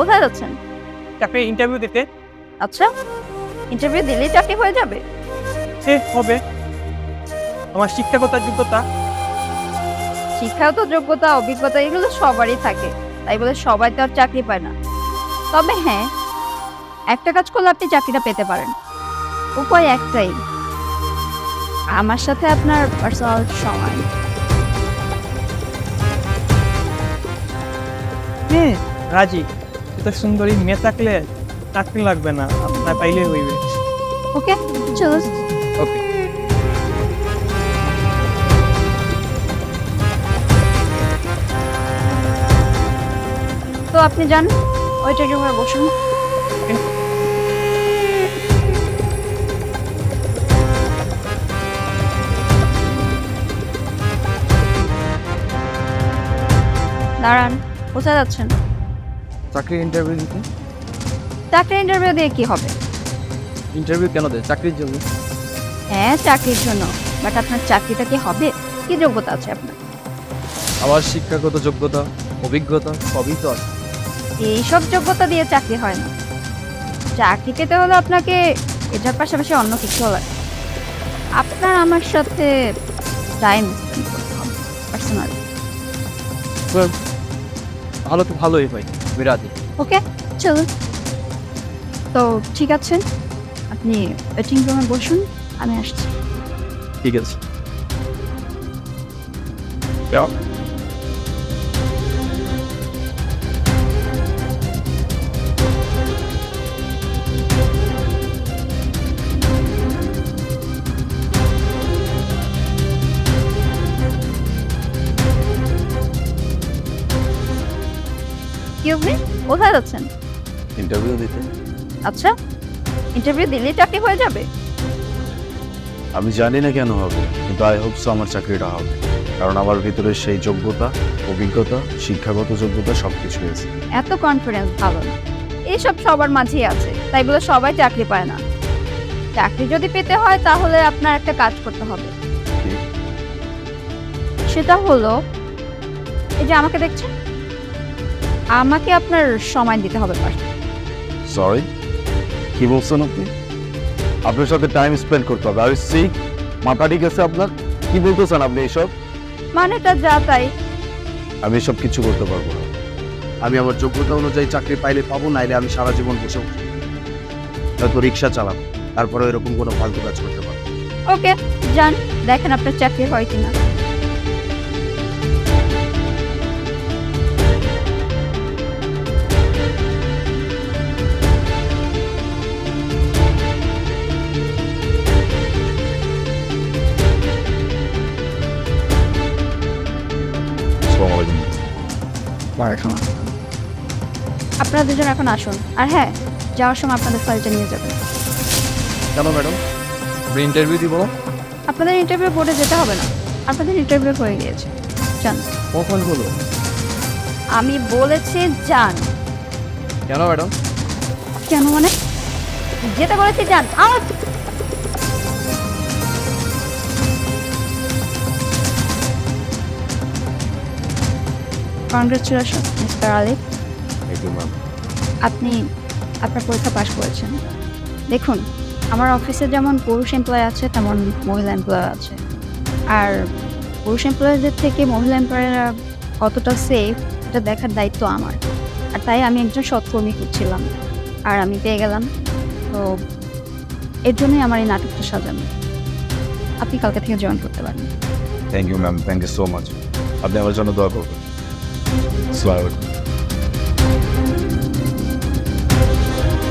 কোথায় যাচ্ছেন? চাকরি ইন্টারভিউ দিতে। আচ্ছা, ইন্টারভিউ দিলেই চাকরি হয়ে যাবে? সে হবে। আমার শিক্ষাগত যোগ্যতা। শিক্ষাগত যোগ্যতা, অভিজ্ঞতা এগুলো সবারই থাকে, তাই বলে সবাই তো আর চাকরি পায় না। তবে হ্যাঁ, একটা কাজ করলে আপনি চাকরিটা পেতে পারেন। উপায় একটাই, আমার সাথে আপনার পার্সোনাল সময়। হ্যাঁ, রাজি। এত সুন্দরী মেয়ে থাকলে চাকরি লাগবে না, আপনার পাইলে হইবে। ওকে, চলো। ওকে। তো আপনি যান, ওইটার রুমে বসুন। দাঁড়ান, কোথায় যাচ্ছেন? চাকরির ইন্টারভিউ দিতে। চাকরির ইন্টারভিউ দিয়ে কি হবে? ইন্টারভিউ কেন দেয়? চাকরির জন্য। হ্যাঁ, চাকরির জন্য, বাট আপনার চাকরিটা কি হবে? কি যোগ্যতা আছে আপনার? আমার শিক্ষাগত যোগ্যতা, অভিজ্ঞতা সবই তো আছে। এইসব যোগ্যতা দিয়ে চাকরি হয় না। চাকরি পেতে হলে আপনাকে এটার পাশাপাশি অন্য কিছু লাগে। আপনার আমার সাথে টাইম স্পেন্ড করতে হবে পার্সোনালি। ভালো তো ভালোই ভাই, আমি রাজি। ওকে, চলুন। তো ঠিক আছে, আপনি ওয়েটিং রুমে বসুন, আমি আসছি। ঠিক আছে। এক্সকিউজ মি, কোথায় যাচ্ছেন? ইন্টারভিউ দিতে। আচ্ছা, ইন্টারভিউ দিলেই চাকরি হয়ে যাবে? আমি জানি না কেন হবে, কিন্তু আই হোপ সো আমার চাকরিটা হবে, কারণ আমার ভিতরে সেই যোগ্যতা, অভিজ্ঞতা, শিক্ষাগত যোগ্যতা সবকিছু আছে। এত কনফিডেন্স ভালো না। এইসব সবার মাঝেই আছে, তাই বলে সবাই চাকরি পায় না। চাকরি যদি পেতে হয় তাহলে আপনার একটা কাজ করতে হবে। কি? সেটা হলো, এই যে আমাকে দেখছেন, আমাকে আপনার সময় দিতে হবে পাশে। সরি, কি বলছেন আপনি? আপনার সাথে টাইম স্পেন্ড করতে হবে। আমি সিক, মাথা ঠিক আছে আপনার? কি বলতেছেন আপনি এইসব? মানেটা যা তাই। আমি এসব কিছু করতে পারবো না। আমি আমার যোগ্যতা অনুযায়ী চাকরি পাইলে পাবো, নাইলে আমি সারা জীবন বসে বসে হয়তো রিক্সা চালাবো, তারপরে এরকম কোনো ফালতু কাজ করতে পারবো। ওকে, যান, দেখেন আপনার চাকরি হয় কিনা। আসসালামু আলাইকুম। আপনারা দুজন এখন আসুন, আর হ্যাঁ, যাওয়ার সময় আপনাদের ফাইলটা নিয়ে যাবেন। কেন ম্যাডাম? আপনি ইন্টারভিউ দিব না? আপনাদের ইন্টারভিউ বোর্ডে যেতে হবে না, আপনাদের ইন্টারভিউ হয়ে গিয়েছে। যান। কখন হলো? আমি বলেছি যান। কেন ম্যাডাম? কেন মানে? যেতে বলেছি যান। আমার congratulation mister Alif, thank you ma'am. আপনি আপনার পরীক্ষা পাশ করেছেন। দেখুন, আমার অফিসে যেমন পুরুষ এমপ্লয় আছে তেমন মহিলা এমপ্লয় আছে, আর পুরুষ এমপ্লয়ীদের থেকে মহিলা এমপ্লয়ীরা কতটা সেফ এটা দেখার দায়িত্ব আমার। আর তাই আমি একজন সৎকর্মী খুঁজছিলাম, আর আমি পেয়ে গেলাম। তো এর জন্যই আমার এই নাটকটা সাজানো। আপনি কালকে থেকে জয়েন করতে পারেন। Thank you ma'am, thank you so much. আপনি আমার জন্য দোয়া করবেন। আসসালামু আলাইকুম।